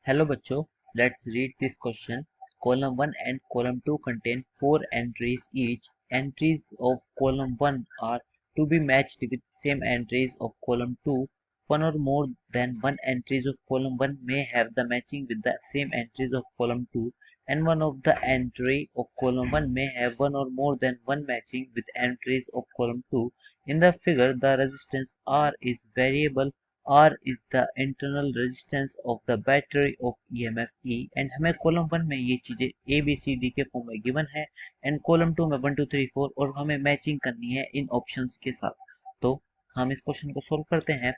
Hello बच्चों, let's read this question. Column 1 and column 2 contain 4 entries each. Entries of column 1 are to be matched with same entries of column 2. One or more than one entries of column 1 may have the matching with the same entries of column 2, and one of the entry of column 1 may have one or more than one matching with entries of column 2. In the figure, the resistance R is variable. R is the internal resistance of the battery of EMF E and हमें column 1 में ये चीजें A B C D के form में given है and column 2 में 1 2 3 4 और हमें मैचिंग करनी है इन ऑप्शंस के साथ। तो हम इस क्वेश्चन को सोल्व करते हैं।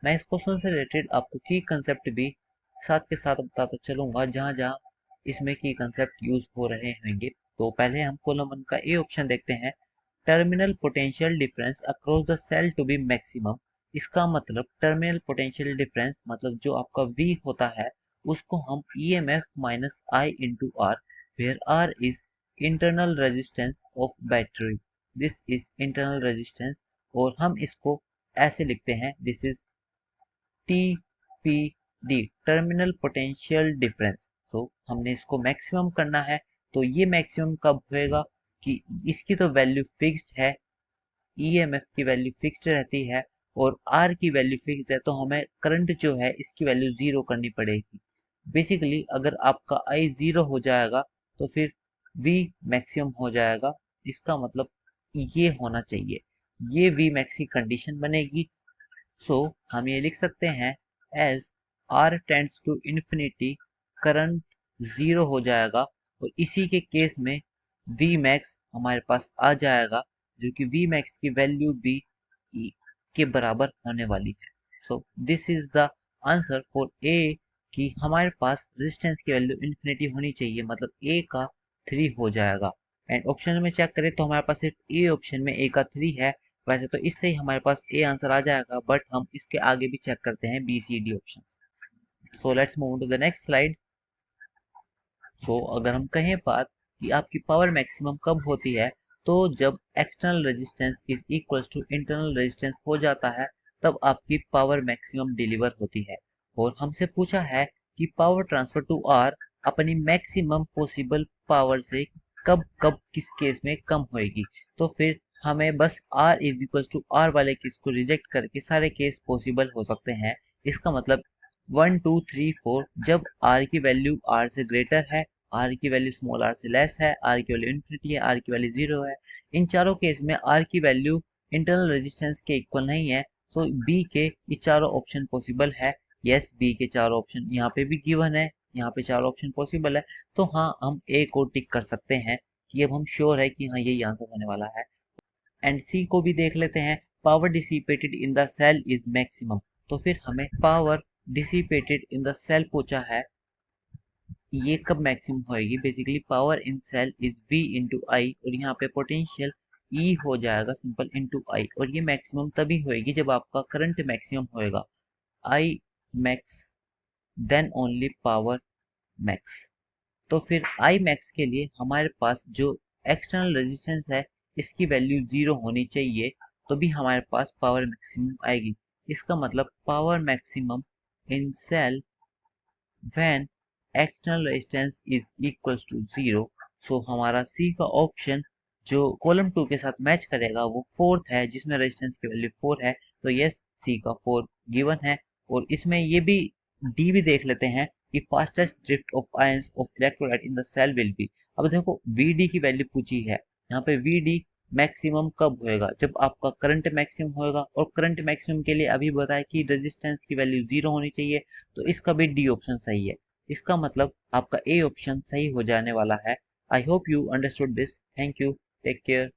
मैं इस क्वेश्चन से रिलेटेड आपको की कंसेप्ट भी साथ के साथ बताता चलूंगा जहां जहां इसमें की कंसेप्ट यूज हो रहे होंगे। तो पहले हम कॉलम 1 का ए ऑप्शन देखते हैं। Terminal potential difference across the cell to be maximum. इसका मतलब टर्मिनल पोटेंशियल डिफरेंस मतलब जो आपका V होता है उसको हम EMF minus I into R, where R is internal resistance of battery. This is internal resistance और हम इसको ऐसे लिखते हैं, this is TPD, terminal potential difference. हमने इसको मैक्सिमम करना है। तो ये मैक्सिमम कब होएगा कि इसकी तो वैल्यू फिक्स्ड है, EMF की वैल्यू फिक्स्ड रहती है और R की वैल्यू फिक्स्ड है, तो हमें करंट जो है इसकी वैल्यू जीरो करनी पड़ेगी। बेसिकली अगर आपका I जीरो हो जाएगा तो फिर V मैक्सिमम हो जाएगा। इसका मतलब ये होना चाहिए, ये V मैक्स की कंडीशन बनेगी। हम ये लिख सकते हैं as R tends to infinity, current zero हो जाएगा और इसी के केस में V मैक्स हमारे पास आ जाएगा जो कि V मैक्स की वैल्यू भी E के बराबर होने वाली है। This is the answer for A कि हमारे पास रेजिस्टेंस की वैल्यू इन्फिनिटी होनी चाहिए, मतलब A का 3 हो जाएगा। एंड ऑप्शन में चेक करें तो हमारे पास सिर्फ A ऑप्शन में A का 3 है। वैसे तो इससे ही हमारे पास A आंसर आ जाएगा, बट हम इसके आगे भी चेक करते हैं B C D options. Let's move to the next slide. अगर हम कहें बात कि आपकी पावर मैक्सिमम कब होती है, तो जब external resistance is equal to internal resistance हो जाता है तब आपकी पावर मैक्सिमम डिलीवर होती है। और हमसे पूछा है कि पावर ट्रांसफर टू आर अपनी मैक्सिमम पॉसिबल पावर से कब कब किस केस में कम होएगी। तो फिर हमें बस R is equal to R वाले केस को रिजेक्ट करके सारे केस पॉसिबल हो सकते हैं। इसका मतलब 1 2 3 4 जब R की वैल्यू R से ग्रेटर है, R की वैल्यू स्मॉल r से लेस है, R की वैल्यू इन्फिनिटी है, R की वैल्यू जीरो है। इन चारों केस में R की वैल्यू इंटरनल रेजिस्टेंस के इक्वल नहीं है। B के ये चारों ऑप्शन पॉसिबल है। यस, B के चारों ऑप्शन यहाँ पे भी गिवन है, यहाँ पे चारों ऑप्शन पॉसिबल है। तो हाँ, हम A को टिक कर सकते हैं कि अब हम श्योर है कि हाँ यही आंसर होने वाला है। एंड C को भी देख लेते हैं। Power dissipated in the cell is maximum. तो फिर हमें power dissipated in the cell पूछा है, ये कब मैक्सिमम होएगी। Basically power in cell is V into I और यहाँ पे पोटेंशियल E हो जाएगा सिंपल इंटू आई, और ये मैक्सिमम तभी होएगी जब आपका करंट मैक्सिमम होएगा। I max then only power max. तो फिर I मैक्स के लिए हमारे पास जो एक्सटर्नल रेजिस्टेंस है इसकी वैल्यू जीरो होनी चाहिए, तो भी हमारे पास पावर मैक्सिमम आएगी। इसका मतलब power maximum in cell when external resistance is equal to zero. हमारा सी का ऑप्शन जो कॉलम 2 के साथ मैच करेगा वो फोर्थ है, जिसमें रेजिस्टेंस की वैल्यू 4 है। तो यस, सी का 4 गिवन है। और इसमें ये भी डी भी देख लेते हैं कि fastest drift of ions of electrolyte in the cell will be. अब देखो वीडी की वैल्यू पूछी है, यहाँ पे वीडी मैक्सिमम कब होएगा, जब आपका करंट मैक्सिमम होएगा। और करंट मैक्सिमम के लिए अभी बताया कि रेजिस्टेंस की वैल्यू जीरो होनी चाहिए, तो इसका भी डी ऑप्शन सही है। इसका मतलब आपका ए ऑप्शन सही हो जाने वाला है। I hope you understood this. Thank you, take care.